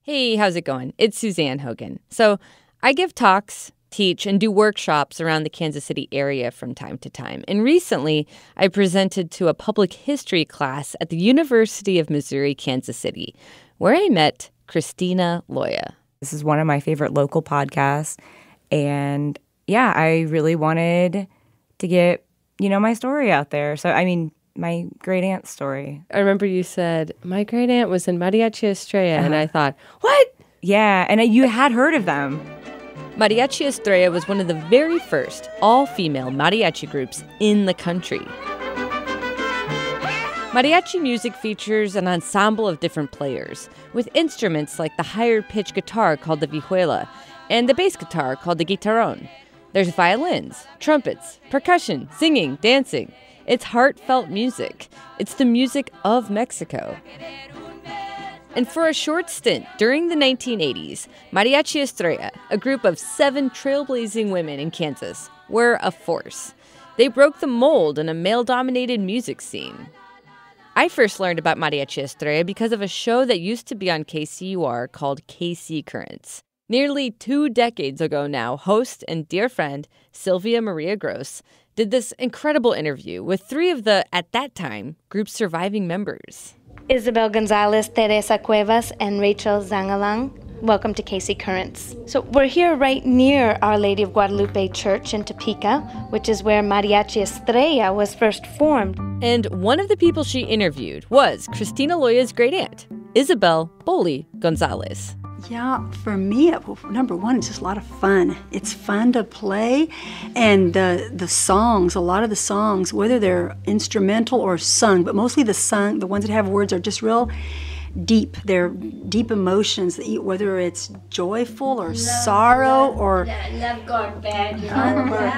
Hey, how's it going? It's Suzanne Hogan. So I give talks, teach, and do workshops around the Kansas City area from time to time. And recently, I presented to a public history class at the University of Missouri, Kansas City, where I met Christina Loya. This is one of my favorite local podcasts. And yeah, I really wanted to get, my story out there. So, my great-aunt's story. I remember you said, my great-aunt was in Mariachi Estrella, and I thought, what? Yeah, and you had heard of them. Mariachi Estrella was one of the very first all-female mariachi groups in the country. Mariachi music features an ensemble of different players, with instruments like the higher-pitched guitar called the vihuela and the bass guitar called the guitarrón. There's violins, trumpets, percussion, singing, dancing. It's heartfelt music. It's the music of Mexico. And for a short stint during the 1980s, Mariachi Estrella, a group of 7 trailblazing women in Kansas, were a force. They broke the mold in a male-dominated music scene. I first learned about Mariachi Estrella because of a show that used to be on KCUR called KC Currents. Nearly 2 decades ago now, host and dear friend Sylvia Maria Gross did this incredible interview with 3 of the, at that time, group's surviving members. Isabel Gonzalez, Teresa Cuevas, and Rachel Zangalang. Welcome to KC Currents. So we're here right near Our Lady of Guadalupe Church in Topeka, which is where Mariachi Estrella was first formed. And one of the people she interviewed was Christina Loya's great-aunt, Isabel Boli Gonzalez. Yeah, for me, number one, it's just a lot of fun. It's fun to play, and the songs, a lot of the songs, whether they're instrumental or sung, but mostly the ones that have words are just real deep. They're deep emotions, whether it's joyful or sorrow or love gone bad,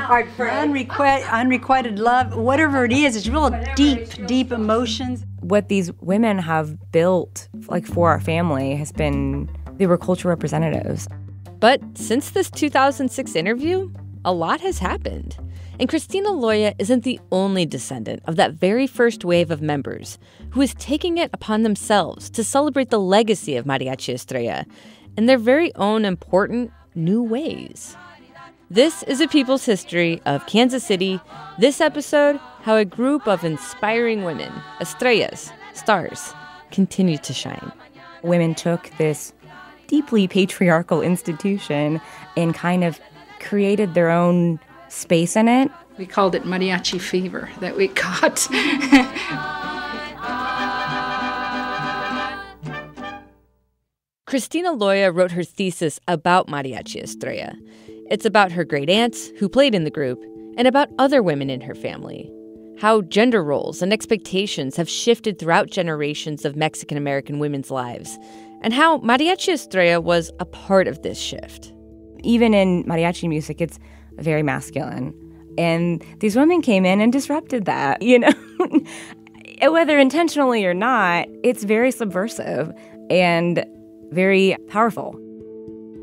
or unrequited love, whatever it is, it's real deep emotions. What these women have built, for our family, has been... They were cultural representatives. But since this 2006 interview, a lot has happened. And Christina Loya isn't the only descendant of that very first wave of members who is taking it upon themselves to celebrate the legacy of Mariachi Estrella in their very own important new ways. This is A People's History of Kansas City. This episode, how a group of inspiring women, estrellas, stars, continue to shine. Women took this deeply patriarchal institution and kind of created their own space in it. We called it mariachi fever that we caught. Christina Loya wrote her thesis about Mariachi Estrella. It's about her great aunts who played in the group and about other women in her family. How gender roles and expectations have shifted throughout generations of Mexican-American women's lives, and how Mariachi Estrella was a part of this shift. Even in mariachi music, it's very masculine. And these women came in and disrupted that, Whether intentionally or not, it's very subversive and very powerful.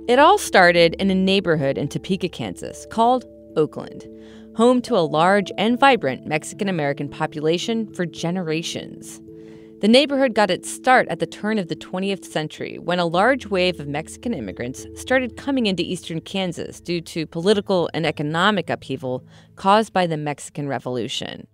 It all started in a neighborhood in Topeka, Kansas, called Oakland, home to a large and vibrant Mexican-American population for generations. The neighborhood got its start at the turn of the 20th century when a large wave of Mexican immigrants started coming into eastern Kansas due to political and economic upheaval caused by the Mexican Revolution.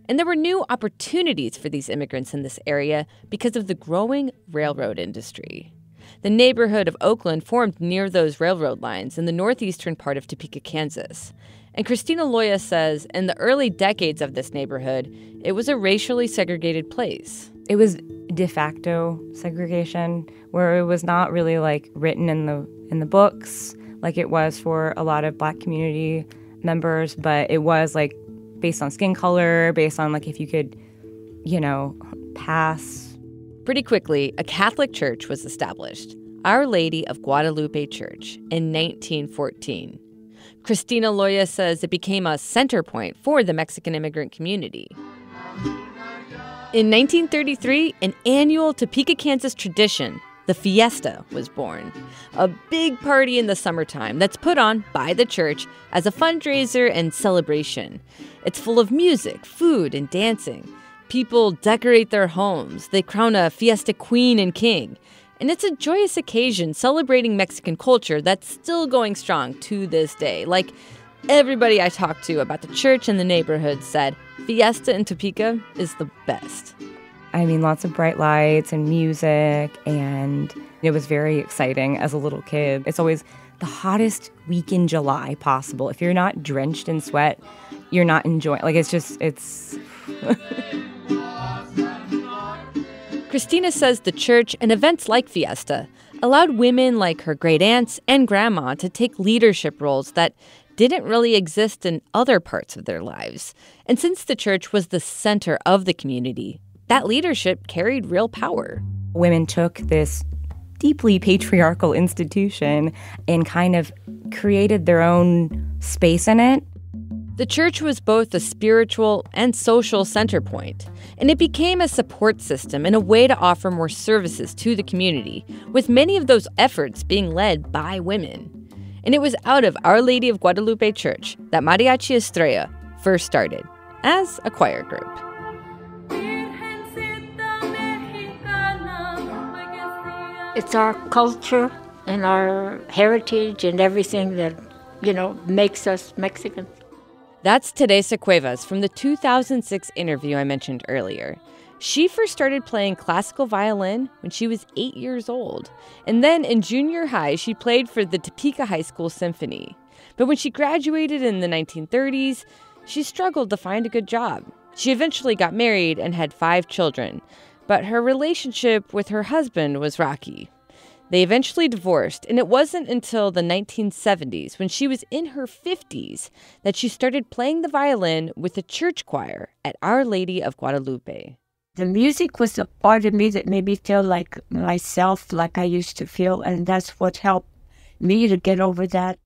And there were new opportunities for these immigrants in this area because of the growing railroad industry. The neighborhood of Oakland formed near those railroad lines in the northeastern part of Topeka, Kansas. And Christina Loya says in the early decades of this neighborhood, it was a racially segregated place. It was de facto segregation, where it was not really written in the books like it was for a lot of Black community members, but it was based on skin color, based on if you could, pass. Pretty quickly, a Catholic church was established, Our Lady of Guadalupe Church, in 1914. Christina Loya says it became a center point for the Mexican immigrant community. In 1933, an annual Topeka, Kansas tradition, the Fiesta, was born. A big party in the summertime that's put on by the church as a fundraiser and celebration. It's full of music, food, and dancing. People decorate their homes. They crown a Fiesta queen and king. And it's a joyous occasion celebrating Mexican culture that's still going strong to this day. Like, everybody I talked to about the church and the neighborhood said Fiesta in Topeka is the best. I mean, lots of bright lights and music, and it was very exciting as a little kid. It's always the hottest week in July possible. If you're not drenched in sweat, you're not enjoying. Like, it's... Christina says the church and events like Fiesta allowed women like her great aunts and grandma to take leadership roles that didn't really exist in other parts of their lives. And since the church was the center of the community, that leadership carried real power. Women took this deeply patriarchal institution and kind of created their own space in it. The church was both a spiritual and social center point, and it became a support system and a way to offer more services to the community, with many of those efforts being led by women. And it was out of Our Lady of Guadalupe Church that Mariachi Estrella first started, as a choir group. It's our culture and our heritage and everything that, makes us Mexicans. That's Teresa Cuevas from the 2006 interview I mentioned earlier. She first started playing classical violin when she was 8 years old. And then in junior high, she played for the Topeka High School Symphony. But when she graduated in the 1930s, she struggled to find a good job. She eventually got married and had 5 children. But her relationship with her husband was rocky. They eventually divorced, and it wasn't until the 1970s, when she was in her 50s, that she started playing the violin with the church choir at Our Lady of Guadalupe. The music was a part of me that made me feel like myself, like I used to feel, and that's what helped me to get over that.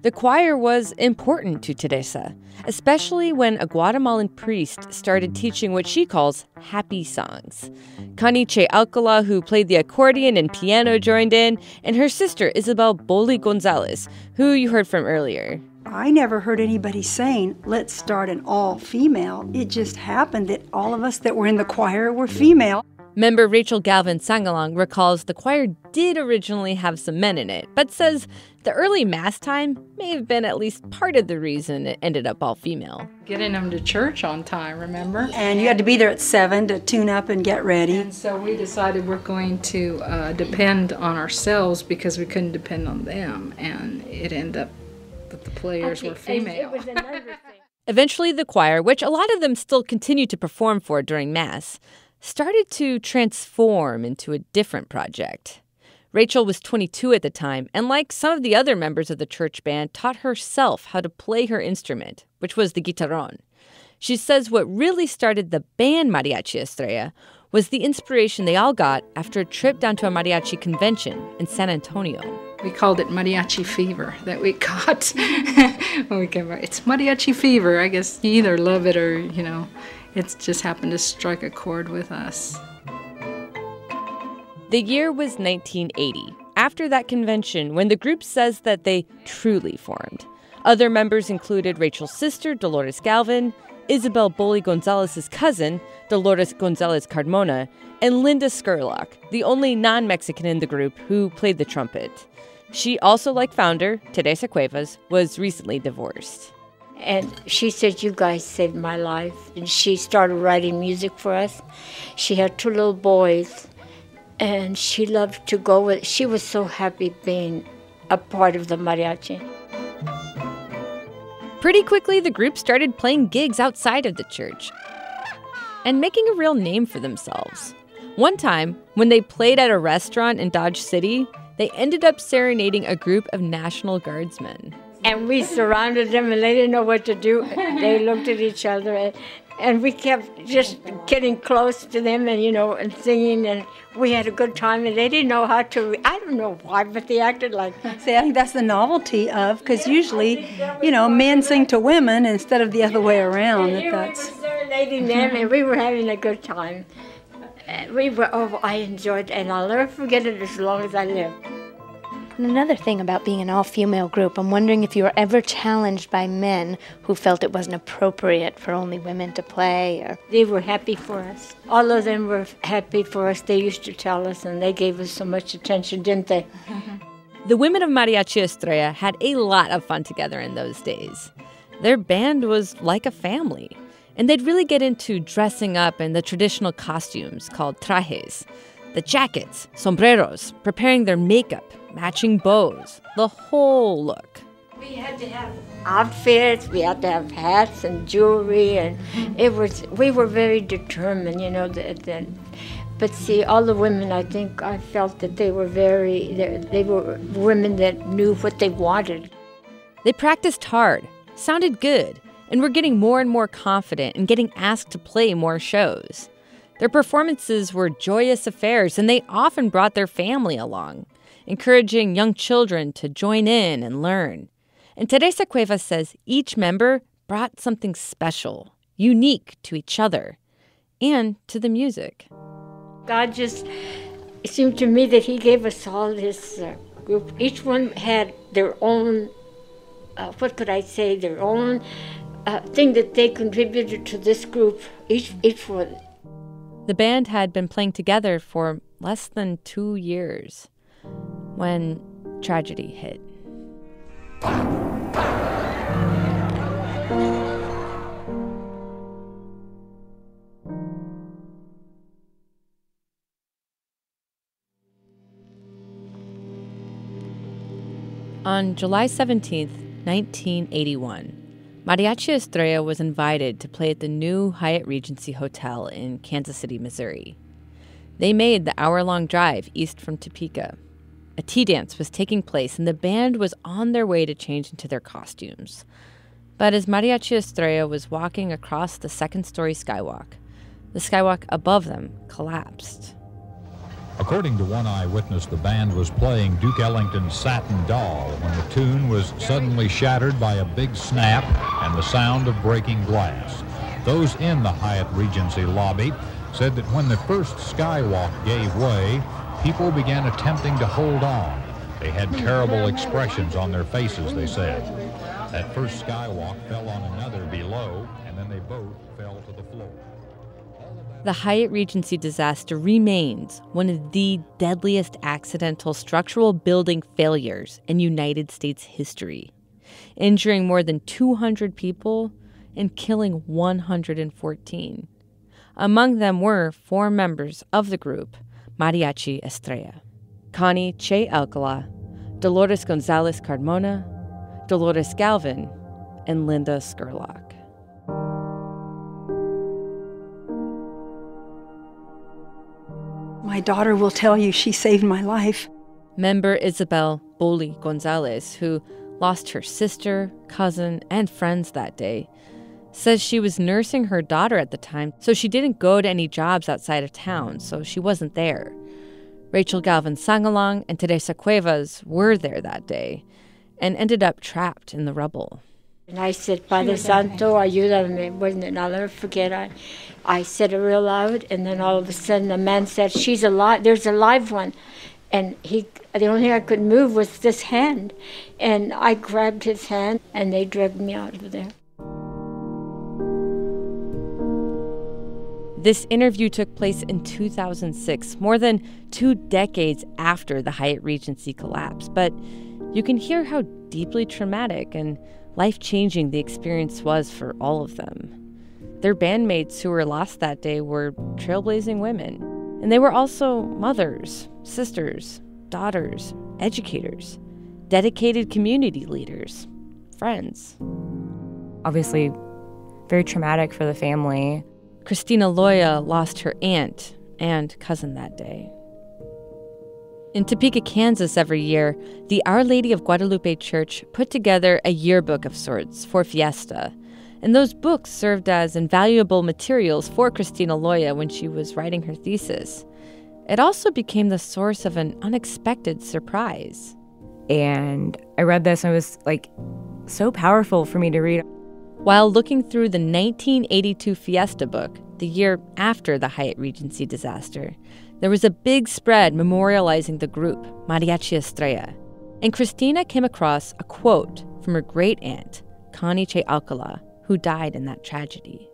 The choir was important to Teresa, especially when a Guatemalan priest started teaching what she calls happy songs. Caniche Alcala, who played the accordion and piano, joined in, and her sister Isabel Boli Gonzalez, who you heard from earlier. I never heard anybody saying, let's start an all-female. It just happened that all of us that were in the choir were female. Member Rachel Galvin Sangalang recalls the choir did originally have some men in it, but says the early mass time may have been at least part of the reason it ended up all female. Getting them to church on time, remember? And you had to be there at 7 to tune up and get ready. And so we decided we're going to depend on ourselves because we couldn't depend on them. And it ended up that the players were female. It was another thing. Eventually, the choir, which a lot of them still continue to perform for during Mass, started to transform into a different project. Rachel was 22 at the time, and like some of the other members of the church band, taught herself how to play her instrument, which was the guitarrón. She says what really started the band Mariachi Estrella was the inspiration they all got after a trip down to a mariachi convention in San Antonio. We called it Mariachi Fever that we got when we came back. It's Mariachi Fever. I guess you either love it or, it's just happened to strike a chord with us. The year was 1980, after that convention, when the group says that they truly formed. Other members included Rachel's sister, Dolores Galvin, Isabel Boli Gonzalez's cousin, Dolores Gonzalez Carmona, and Linda Skurlock, the only non-Mexican in the group who played the trumpet. She also, like founder, Teresa Cuevas, was recently divorced. And she said, you guys saved my life. And she started writing music for us. She had 2 little boys, and she loved to go with. She was so happy being a part of the mariachi. Pretty quickly, the group started playing gigs outside of the church and making a real name for themselves. One time, when they played at a restaurant in Dodge City, they ended up serenading a group of National Guardsmen. And we surrounded them, and they didn't know what to do. They looked at each other, and we kept just getting close to them and, and singing, and we had a good time, and they didn't know how to. I don't know why, but they acted like. See, I think that's the novelty of, because usually, men sing to women instead of the other way around. We were serenading them, and we were having a good time. I enjoyed it, and I'll never forget it as long as I live. And another thing about being an all-female group, I'm wondering if you were ever challenged by men who felt it wasn't appropriate for only women to play, or... They were happy for us. All of them were happy for us. They used to tell us, and they gave us so much attention, didn't they? The women of Mariachi Estrella had a lot of fun together in those days. Their band was like a family, and they'd really get into dressing up in the traditional costumes called trajes, the jackets, sombreros, preparing their makeup, matching bows, the whole look. We had to have outfits, we had to have hats and jewelry, and we were very determined, you know. But see, all the women, I think, I felt that they were women that knew what they wanted. They practiced hard, sounded good, and were getting more and more confident and getting asked to play more shows. Their performances were joyous affairs, and they often brought their family along, encouraging young children to join in and learn. And Teresa Cuevas says each member brought something special, unique to each other, and to the music. God just, it seemed to me that he gave us all this group. Each one had their own, their own thing that they contributed to this group, each one. The band had been playing together for less than 2 years when tragedy hit. On July 17th, 1981, Mariachi Estrella was invited to play at the new Hyatt Regency Hotel in Kansas City, Missouri. They made the hour-long drive east from Topeka. A tea dance was taking place, and the band was on their way to change into their costumes. But as Mariachi Estrella was walking across the second-story skywalk, the skywalk above them collapsed. According to one eyewitness, the band was playing Duke Ellington's Satin Doll when the tune was suddenly shattered by a big snap and the sound of breaking glass. Those in the Hyatt Regency lobby said that when the first skywalk gave way, people began attempting to hold on. They had terrible expressions on their faces, they said. That first skywalk fell on another below, and then they both fell to the floor. The Hyatt Regency disaster remains one of the deadliest accidental structural building failures in United States history, injuring more than 200 people and killing 114. Among them were 4 members of the group Mariachi Estrella: Connie Che Alcala, Dolores Gonzalez Carmona, Dolores Galvin, and Linda Skurlock. My daughter will tell you she saved my life. Member Isabel Boli Gonzalez, who lost her sister, cousin, and friends that day, says she was nursing her daughter at the time, so she didn't go to any jobs outside of town, so she wasn't there. Rachel Galvin Sangalong and Teresa Cuevas were there that day and ended up trapped in the rubble. And I said, Padre Santo, ayúdame. Wasn't it? I'll never forget. I said it real loud, and then all of a sudden a man said, she's alive. There's a live one. And the only thing I could move was this hand. And I grabbed his hand, and they dragged me out of there. This interview took place in 2006, more than 2 decades after the Hyatt Regency collapse. But you can hear how deeply traumatic and life-changing the experience was for all of them. Their bandmates who were lost that day were trailblazing women. And they were also mothers, sisters, daughters, educators, dedicated community leaders, friends. Obviously, very traumatic for the family. Christina Loya lost her aunt and cousin that day. In Topeka, Kansas, every year, the Our Lady of Guadalupe Church put together a yearbook of sorts for Fiesta. And those books served as invaluable materials for Christina Loya when she was writing her thesis. It also became the source of an unexpected surprise. And I read this, and it was, so powerful for me to read. While looking through the 1982 Fiesta book, the year after the Hyatt Regency disaster, there was a big spread memorializing the group, Mariachi Estrella. And Christina came across a quote from her great-aunt, Connie Che Alcala, who died in that tragedy.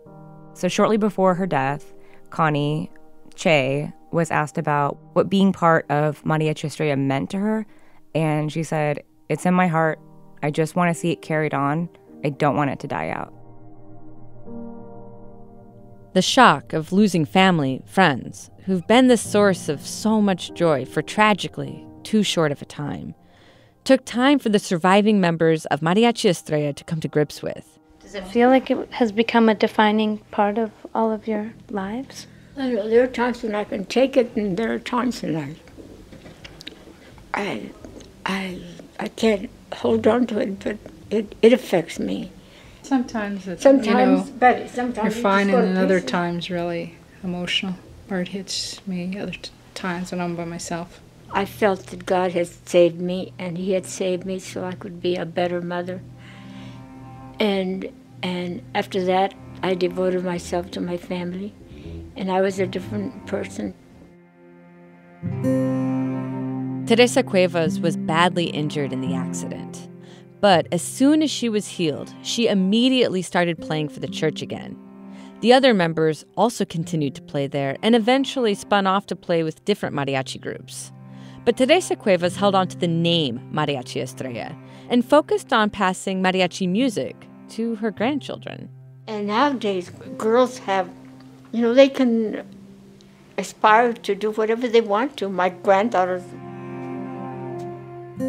So shortly before her death, Connie Che was asked about what being part of Mariachi Estrella meant to her, and she said, "It's in my heart. I just want to see it carried on. I don't want it to die out." The shock of losing family, friends, who've been the source of so much joy for tragically too short of a time, took time for the surviving members of Mariachi Estrella to come to grips with. Does it feel like it has become a defining part of all of your lives? There are times when I can take it, and there are times when I can't hold on to it, but it affects me. Sometimes it's, But sometimes you're fine, and then other times really emotional, or it hits me other times when I'm by myself. I felt that God had saved me, and He had saved me so I could be a better mother. And after that, I devoted myself to my family, and I was a different person. Teresa Cuevas was badly injured in the accident. But as soon as she was healed, she immediately started playing for the church again. The other members also continued to play there and eventually spun off to play with different mariachi groups. But Teresa Cuevas held on to the name Mariachi Estrella and focused on passing mariachi music to her grandchildren. And nowadays, girls have, they can aspire to do whatever they want to. My granddaughters.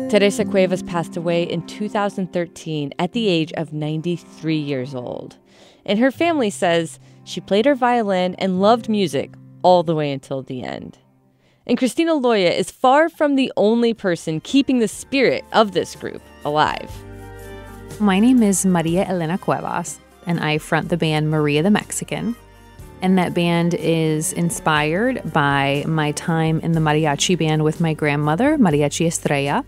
Teresa Cuevas passed away in 2013 at the age of 93 years old. And her family says she played her violin and loved music all the way until the end. And Cristina Loya is far from the only person keeping the spirit of this group alive. My name is Maria Elena Cuevas, and I front the band Maria the Mexican. And that band is inspired by my time in the mariachi band with my grandmother, Mariachi Estrella.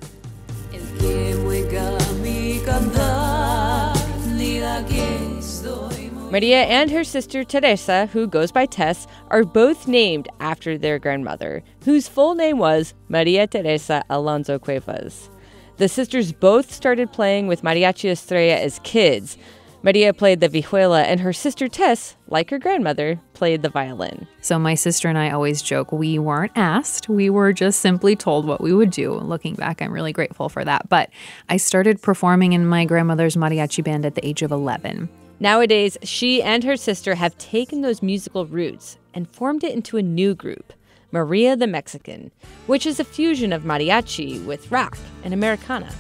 Maria and her sister Teresa, who goes by Tess, are both named after their grandmother, whose full name was Maria Teresa Alonso Cuevas. The sisters both started playing with Mariachi Estrella as kids. Maria played the vihuela, and her sister Tess, like her grandmother, played the violin. So my sister and I always joke we weren't asked. We were just simply told what we would do. Looking back, I'm really grateful for that. But I started performing in my grandmother's mariachi band at the age of 11. Nowadays, she and her sister have taken those musical roots and formed it into a new group, Maria the Mexican, which is a fusion of mariachi with rock and Americana.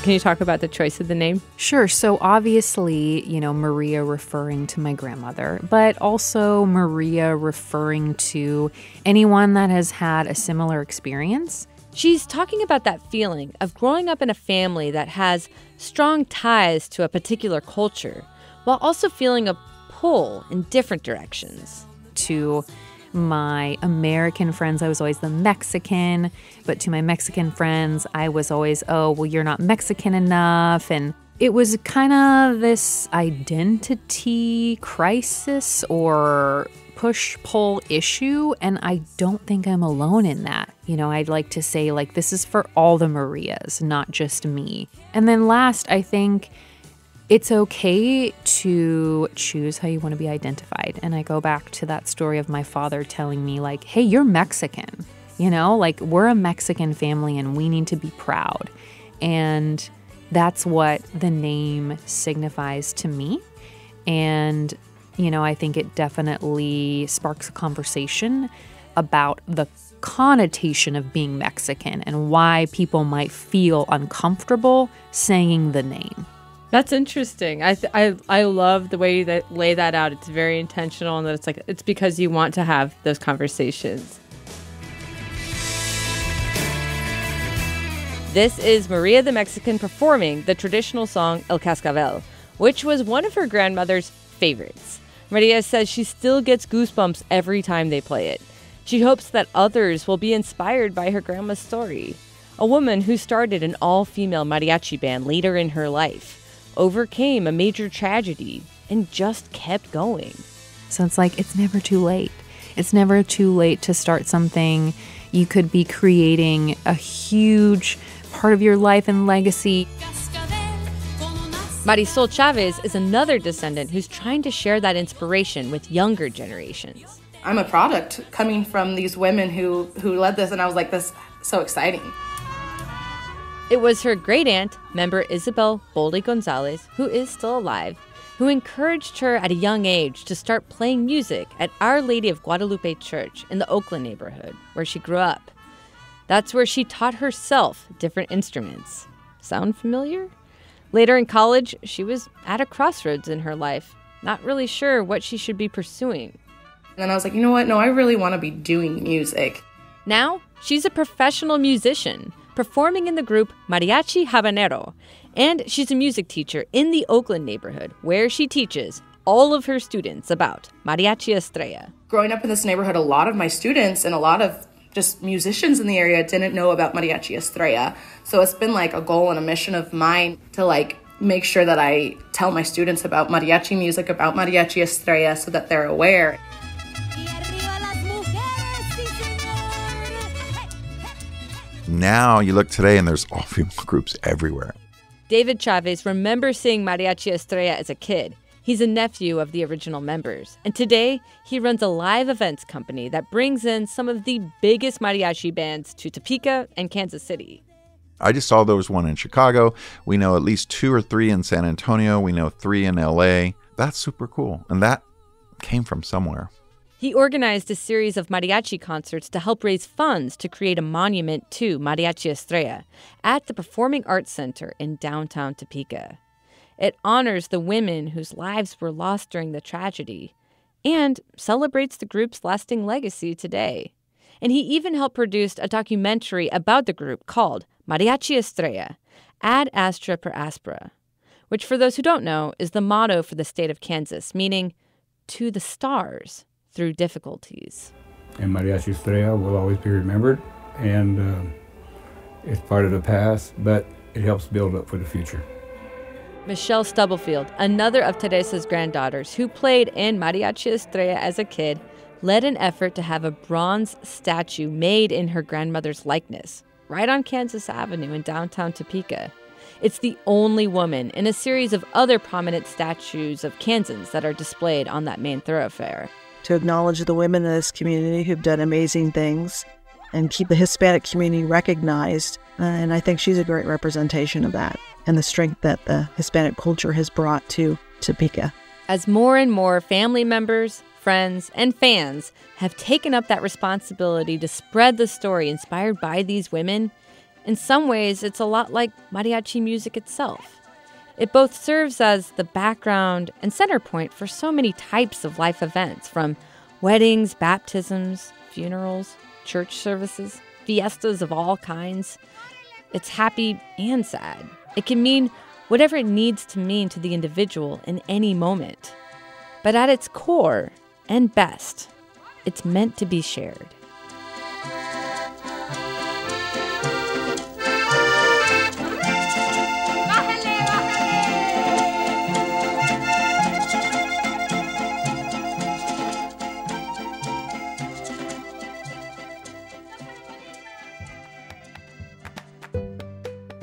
Can you talk about the choice of the name? Sure. So obviously, Maria referring to my grandmother, but also Maria referring to anyone that has had a similar experience. She's talking about that feeling of growing up in a family that has strong ties to a particular culture, while also feeling a pull in different directions. To my American friends, I was always the Mexican, but to my Mexican friends, I was always, oh, well, you're not Mexican enough. And it was kind of this identity crisis or push-pull issue, and I don't think I'm alone in that. I'd like to say, this is for all the Marias, not just me. And then last, I think it's okay to choose how you want to be identified. And I go back to that story of my father telling me, hey, you're Mexican. We're a Mexican family and we need to be proud. And that's what the name signifies to me. And, I think it definitely sparks a conversation about the connotation of being Mexican and why people might feel uncomfortable saying the name. That's interesting. I love the way you lay that out. It's very intentional, and that it's because you want to have those conversations. This is Maria the Mexican performing the traditional song El Cascabel, which was one of her grandmother's favorites. Maria says she still gets goosebumps every time they play it. She hopes that others will be inspired by her grandma's story. A woman who started an all-female mariachi band later in her life, overcame a major tragedy, and just kept going. So it's never too late. It's never too late to start something. you could be creating a huge part of your life and legacy. Marisol Chavez is another descendant who's trying to share that inspiration with younger generations. I'm a product coming from these women who led this, and I was like, this is so exciting. It was her great-aunt, member Isabel Bolde Gonzalez, who is still alive, who encouraged her at a young age to start playing music at Our Lady of Guadalupe Church in the Oakland neighborhood, where she grew up. That's where she taught herself different instruments. Sound familiar? Later in college, she was at a crossroads in her life, not really sure what she should be pursuing. And then I was like, you know what? No, I really want to be doing music. Now, she's a professional musician, performing in the group Mariachi Habanero, and she's a music teacher in the Oakland neighborhood, where she teaches all of her students about Mariachi Estrella. Growing up in this neighborhood, a lot of my students and a lot of just musicians in the area didn't know about Mariachi Estrella. So it's been like a goal and a mission of mine to like make sure that I tell my students about mariachi music, about Mariachi Estrella, so that they're aware. Now you look today and there's all-female groups everywhere. David Chavez remembers seeing Mariachi Estrella as a kid. He's a nephew of the original members. And today, he runs a live events company that brings in some of the biggest mariachi bands to Topeka and Kansas City. I just saw there was one in Chicago. We know at least 2 or 3 in San Antonio. We know 3 in LA. That's super cool. And that came from somewhere. He organized a series of mariachi concerts to help raise funds to create a monument to Mariachi Estrella at the Performing Arts Center in downtown Topeka. It honors the women whose lives were lost during the tragedy and celebrates the group's lasting legacy today. And he even helped produce a documentary about the group called Mariachi Estrella, Ad Astra per Aspera, which, for those who don't know, is the motto for the state of Kansas, meaning to the stars through difficulties. And Mariachi Estrella will always be remembered, and it's part of the past, but it helps build up for the future. Michelle Stubblefield, another of Teresa's granddaughters who played in Mariachi Estrella as a kid, led an effort to have a bronze statue made in her grandmother's likeness, right on Kansas Avenue in downtown Topeka. It's the only woman in a series of other prominent statues of Kansans that are displayed on that main thoroughfare. To acknowledge the women in this community who've done amazing things and keep the Hispanic community recognized. And I think she's a great representation of that and the strength that the Hispanic culture has brought to Topeka. As more and more family members, friends, and fans have taken up that responsibility to spread the story inspired by these women, in some ways it's a lot like mariachi music itself. It both serves as the background and center point for so many types of life events, from weddings, baptisms, funerals, church services, fiestas of all kinds. It's happy and sad. It can mean whatever it needs to mean to the individual in any moment. But at its core and best, it's meant to be shared.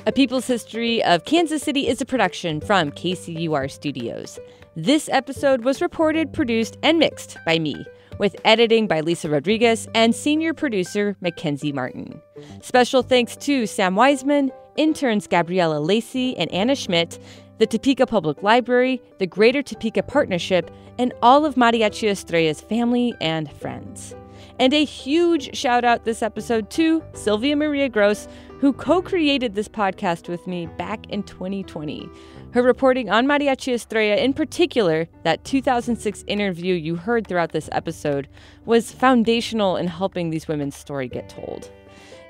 A People's History of Kansas City is a production from KCUR Studios. This episode was reported, produced, and mixed by me, with editing by Lisa Rodriguez and senior producer Mackenzie Martin. Special thanks to Sam Wiseman, interns Gabriella Lacey and Anna Schmidt, the Topeka Public Library, the Greater Topeka Partnership, and all of Mariachi Estrella's family and friends. And a huge shout out this episode to Sylvia Maria Gross, who co-created this podcast with me back in 2020. Her reporting on Mariachi Estrella, in particular, that 2006 interview you heard throughout this episode, was foundational in helping these women's story get told.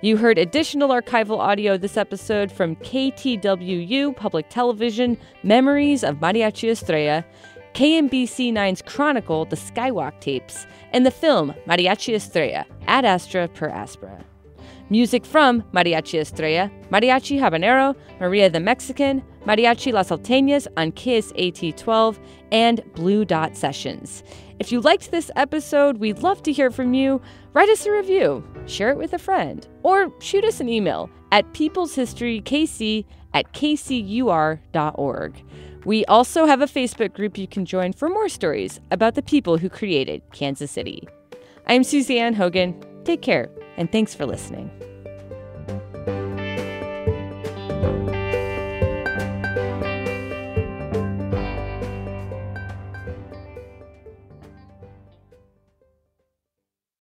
You heard additional archival audio this episode from KTWU Public Television, Memories of Mariachi Estrella, KMBC9's Chronicle, The Skywalk Tapes, and the film Mariachi Estrella, Ad Astra per Aspera. Music from Mariachi Estrella, Mariachi Habanero, Maria the Mexican, Mariachi Las Alteñas on KSAT 12, and Blue Dot Sessions. If you liked this episode, we'd love to hear from you. Write us a review, share it with a friend, or shoot us an email at peopleshistorykc@kcur.org. We also have a Facebook group you can join for more stories about the people who created Kansas City. I'm Suzanne Hogan. Take care, and thanks for listening.